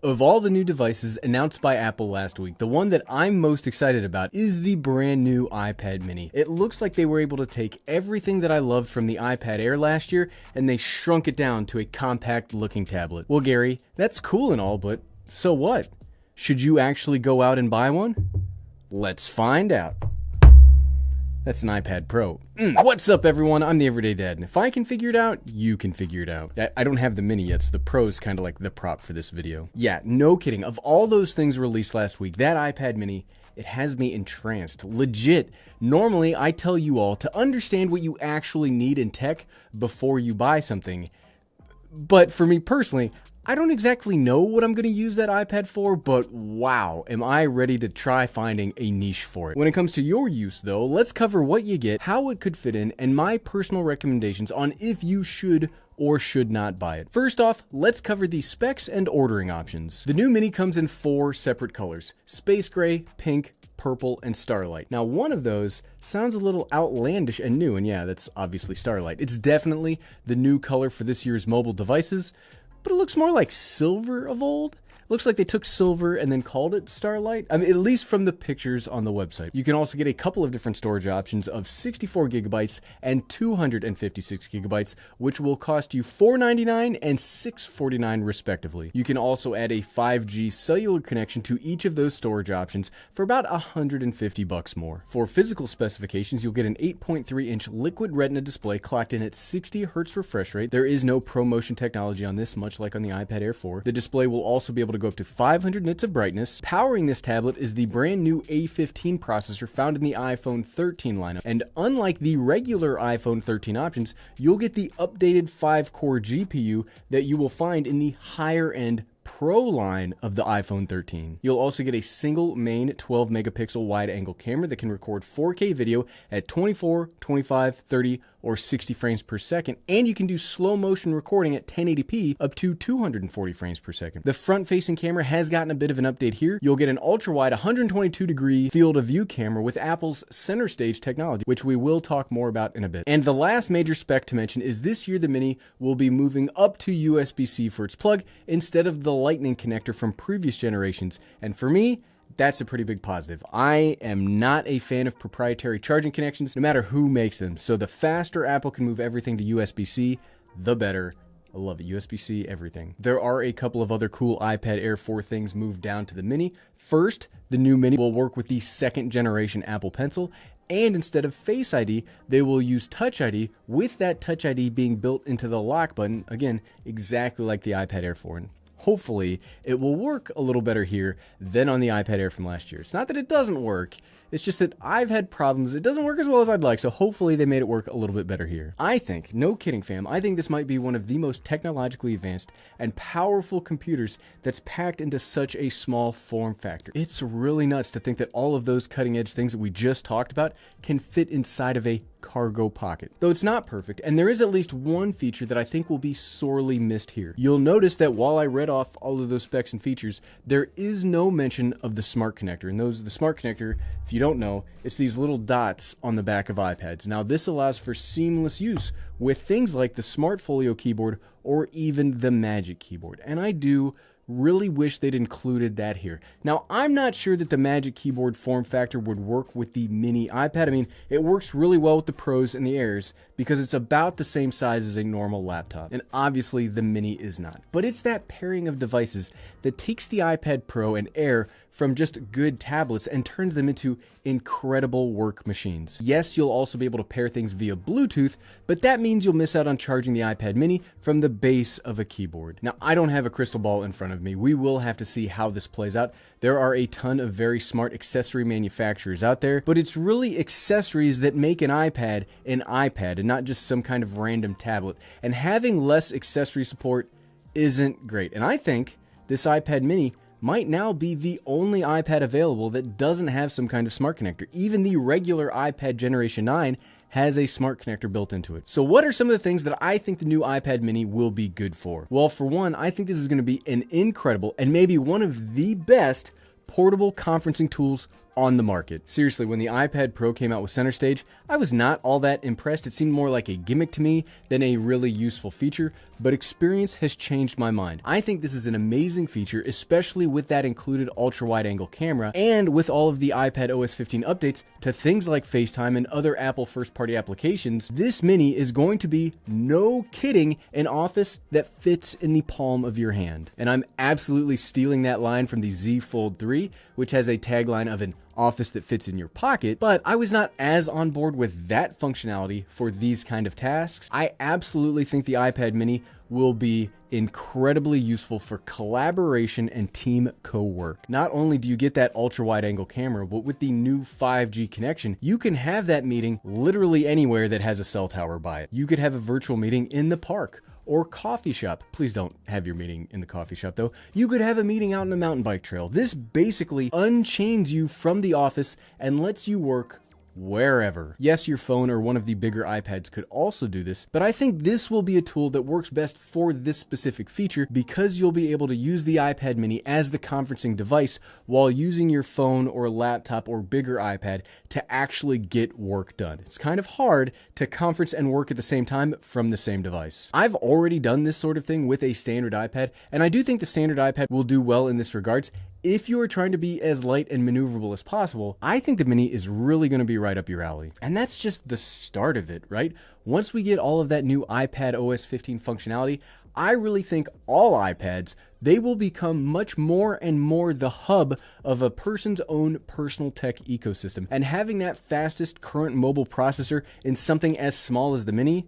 Of all the new devices announced by Apple last week, the one that I'm most excited about is the brand new iPad mini. It looks like they were able to take everything that I loved from the iPad Air last year and they shrunk it down to a compact looking tablet. Well, Gary, that's cool and all, but so what? Should you actually go out and buy one? Let's find out. That's an iPad Pro. What's up, everyone? I'm the Everyday Dad, and if I can figure it out, you can figure it out. I don't have the mini yet, so the Pro is kind of like the prop for this video. Yeah, no kidding. Of all those things released last week, that iPad mini, it has me entranced. Legit. Normally, I tell you all to understand what you actually need in tech before you buy something. But for me personally, I don't exactly know what I'm going to use that iPad for, but wow, am I ready to try finding a niche for it. When it comes to your use though, let's cover what you get, how it could fit in, and my personal recommendations on if you should or should not buy it. First off, let's cover the specs and ordering options. The new mini comes in 4 separate colors: space gray, pink, purple, and starlight. Now, one of those sounds a little outlandish and new, and yeah, that's obviously starlight. It's definitely the new color for this year's mobile devices, but it looks more like silver of old. Looks like they took silver and then called it starlight. I mean, at least from the pictures on the website. You can also get a couple of different storage options of 64 gigabytes and 256 gigabytes, which will cost you $499 and $649 respectively. You can also add a 5G cellular connection to each of those storage options for about $150 more. For physical specifications, you'll get an 8.3-inch liquid retina display clocked in at 60 Hz refresh rate. There is no ProMotion technology on this, much like on the iPad Air 4. The display will also be able to go up to 500 nits of brightness. Powering this tablet is the brand new A15 processor found in the iPhone 13 lineup. And unlike the regular iPhone 13 options, you'll get the updated 5-core GPU that you will find in the higher end Pro line of the iPhone 13. You'll also get a single main 12 megapixel wide angle camera that can record 4K video at 24, 25, 30, or 60 frames per second, and you can do slow motion recording at 1080p up to 240 frames per second. The front facing camera has gotten a bit of an update here. You'll get an ultra wide 122 degree field of view camera with Apple's center stage technology, which we will talk more about in a bit. And the last major spec to mention is this year the mini will be moving up to USB-C for its plug instead of the Lightning connector from previous generations, and for me, that's a pretty big positive. I am not a fan of proprietary charging connections, no matter who makes them, so the faster Apple can move everything to USB-C, the better. I love it. USB-C, everything. There are a couple of other cool iPad Air 4 things moved down to the mini. First, the new mini will work with the 2nd generation Apple Pencil, and instead of Face ID, they will use Touch ID, with that Touch ID being built into the lock button, again, exactly like the iPad Air 4. Hopefully, it will work a little better here than on the iPad Air from last year. It's not that it doesn't work, it's just that I've had problems. It doesn't work as well as I'd like, so hopefully they made it work a little bit better here. I think, no kidding fam, I think this might be one of the most technologically advanced and powerful computers that's packed into such a small form factor. It's really nuts to think that all of those cutting edge things that we just talked about can fit inside of a cargo pocket. Though it's not perfect, and there is at least one feature that I think will be sorely missed here. You'll notice that while I read off all of those specs and features, there is no mention of the smart connector. And the smart connector, if you don't know, it's these little dots on the back of iPads. Now this allows for seamless use with things like the Smart Folio keyboard or even the Magic Keyboard. And I do really wish they'd included that here. Now, I'm not sure that the Magic Keyboard form factor would work with the mini iPad. I mean, it works really well with the Pros and the Airs because it's about the same size as a normal laptop. And obviously, the mini is not. But it's that pairing of devices that takes the iPad Pro and Air from just good tablets and turns them into incredible work machines. Yes, you'll also be able to pair things via Bluetooth, but that means you'll miss out on charging the iPad mini from the base of a keyboard. Now, I don't have a crystal ball in front of me. We will have to see how this plays out. There are a ton of very smart accessory manufacturers out there, but it's really accessories that make an iPad and not just some kind of random tablet. And having less accessory support isn't great. And I think this iPad mini might now be the only iPad available that doesn't have some kind of smart connector. Even the regular iPad Generation 9 has a smart connector built into it. So what are some of the things that I think the new iPad mini will be good for? Well, for one, I think this is going to be an incredible and maybe one of the best portable conferencing tools on the market. Seriously, when the iPad Pro came out with Center Stage, I was not all that impressed. It seemed more like a gimmick to me than a really useful feature, but experience has changed my mind. I think this is an amazing feature, especially with that included ultra-wide-angle camera, and with all of the iPad OS 15 updates to things like FaceTime and other Apple first-party applications. This Mini is going to be, no kidding, an office that fits in the palm of your hand. And I'm absolutely stealing that line from the Z Fold 3, which has a tagline of an office that fits in your pocket, but I was not as on board with that functionality for these kind of tasks. I absolutely think the iPad Mini will be incredibly useful for collaboration and team co-work. Not only do you get that ultra-wide angle camera, but with the new 5G connection, you can have that meeting literally anywhere that has a cell tower by it. You could have a virtual meeting in the park or coffee shop. Please don't have your meeting in the coffee shop though. You could have a meeting out on a mountain bike trail. This basically unchains you from the office and lets you work wherever. Yes, your phone or one of the bigger iPads could also do this, but I think this will be a tool that works best for this specific feature because you'll be able to use the iPad Mini as the conferencing device while using your phone or laptop or bigger iPad to actually get work done. It's kind of hard to conference and work at the same time from the same device. I've already done this sort of thing with a standard iPad, and I do think the standard iPad will do well in this regards. If you are trying to be as light and maneuverable as possible, I think the Mini is really going to be right up your alley. And that's just the start of it, right? Once we get all of that new iPad OS 15 functionality, I really think all iPads, they will become much more and more the hub of a person's own personal tech ecosystem. And having that fastest current mobile processor in something as small as the Mini,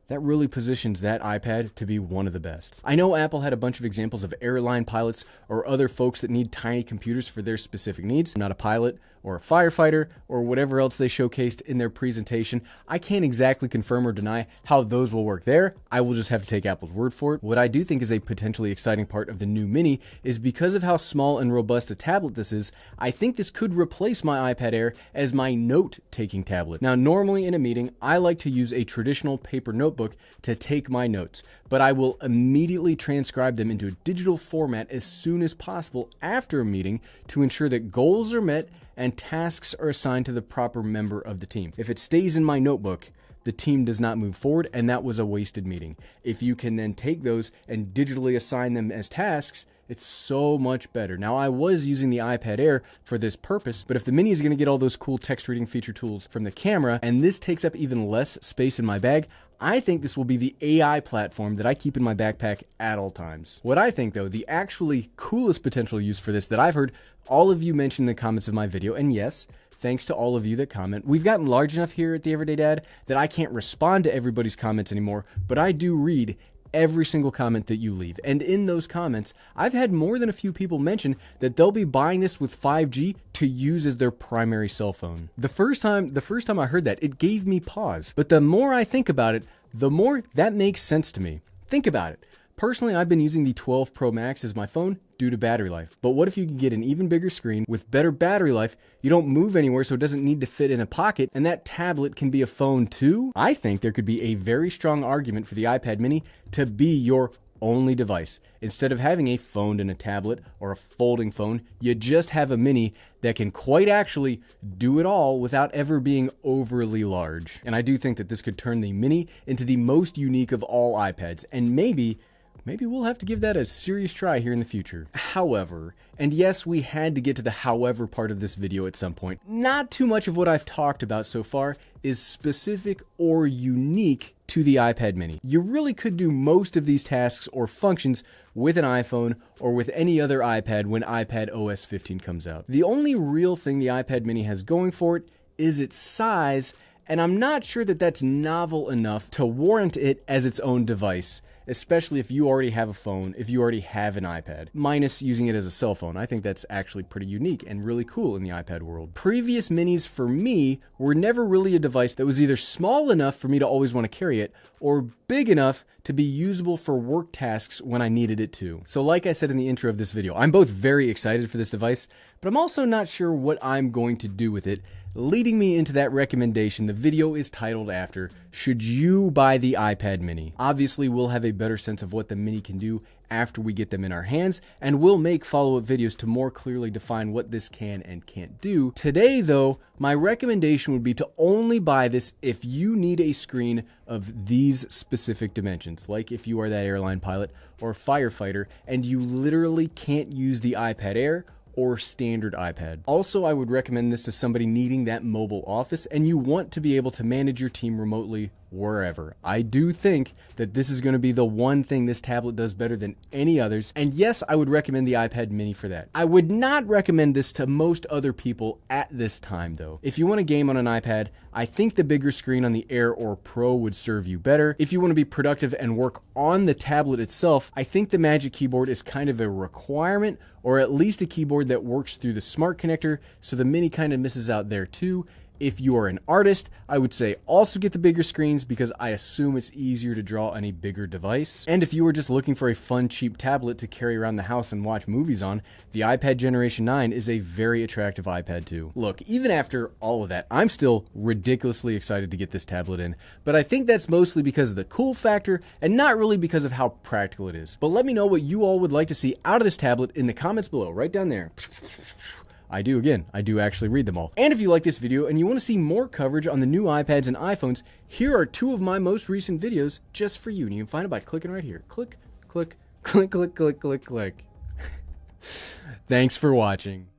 that really positions that iPad to be one of the best. I know Apple had a bunch of examples of airline pilots or other folks that need tiny computers for their specific needs. I'm not a pilot or a firefighter or whatever else they showcased in their presentation. I can't exactly confirm or deny how those will work there. I will just have to take Apple's word for it. What I do think is a potentially exciting part of the new Mini is because of how small and robust a tablet this is, I think this could replace my iPad Air as my note-taking tablet. Now, normally in a meeting, I like to use a traditional paper notebook to take my notes, but I will immediately transcribe them into a digital format as soon as possible after a meeting to ensure that goals are met and tasks are assigned to the proper member of the team. If it stays in my notebook, the team does not move forward, and that was a wasted meeting. If you can then take those and digitally assign them as tasks, it's so much better. Now, I was using the iPad Air for this purpose, but if the Mini is going to get all those cool text reading feature tools from the camera, and this takes up even less space in my bag, I think this will be the AI platform that I keep in my backpack at all times. What I think, though, the actually coolest potential use for this that I've heard all of you mention in the comments of my video, and yes, thanks to all of you that comment. We've gotten large enough here at The Everyday Dad that I can't respond to everybody's comments anymore, but I do read every single comment that you leave. And in those comments, I've had more than a few people mention that they'll be buying this with 5G to use as their primary cell phone. The first time I heard that, it gave me pause. But the more I think about it, the more that makes sense to me. Think about it. Personally, I've been using the 12 Pro Max as my phone due to battery life. But what if you can get an even bigger screen with better battery life? You don't move anywhere, so it doesn't need to fit in a pocket, and that tablet can be a phone too? I think there could be a very strong argument for the iPad Mini to be your only device. Instead of having a phone and a tablet or a folding phone, you just have a Mini that can quite actually do it all without ever being overly large. And I do think that this could turn the Mini into the most unique of all iPads, and maybe we'll have to give that a serious try here in the future. However, and yes, we had to get to the however part of this video at some point, not too much of what I've talked about so far is specific or unique to the iPad Mini. You really could do most of these tasks or functions with an iPhone or with any other iPad when iPad OS 15 comes out. The only real thing the iPad Mini has going for it is its size, and I'm not sure that that's novel enough to warrant it as its own device, especially if you already have a phone, if you already have an iPad, minus using it as a cell phone. I think that's actually pretty unique and really cool in the iPad world. Previous Minis for me were never really a device that was either small enough for me to always want to carry it or big enough to be usable for work tasks when I needed it to. So like I said in the intro of this video, I'm both very excited for this device, but I'm also not sure what I'm going to do with it. Leading me into that recommendation, the video is titled after, should you buy the iPad Mini? Obviously, we'll have a better sense of what the Mini can do after we get them in our hands, and we'll make follow-up videos to more clearly define what this can and can't do. Today, though, my recommendation would be to only buy this if you need a screen of these specific dimensions, like if you are that airline pilot or firefighter and you literally can't use the iPad Air or standard iPad. Also, I would recommend this to somebody needing that mobile office and you want to be able to manage your team remotely wherever. I do think that this is going to be the one thing this tablet does better than any others, and yes, I would recommend the iPad mini for that. I would not recommend this to most other people at this time though. If you want to game on an iPad, I think the bigger screen on the Air or Pro would serve you better. If you want to be productive and work on the tablet itself, I think the Magic Keyboard is kind of a requirement, or at least a keyboard that works through the smart connector, so the mini kind of misses out there too. If you are an artist, I would say also get the bigger screens because I assume it's easier to draw on a bigger device. And if you are just looking for a fun, cheap tablet to carry around the house and watch movies on, the iPad Generation 9 is a very attractive iPad too. Look, even after all of that, I'm still ridiculously excited to get this tablet in, but I think that's mostly because of the cool factor and not really because of how practical it is. But let me know what you all would like to see out of this tablet in the comments below, right down there. I do actually read them all. And if you like this video and you want to see more coverage on the new iPads and iPhones, here are 2 of my most recent videos just for you. And you can find it by clicking right here. Click, click, click, click, click, click, click. Thanks for watching.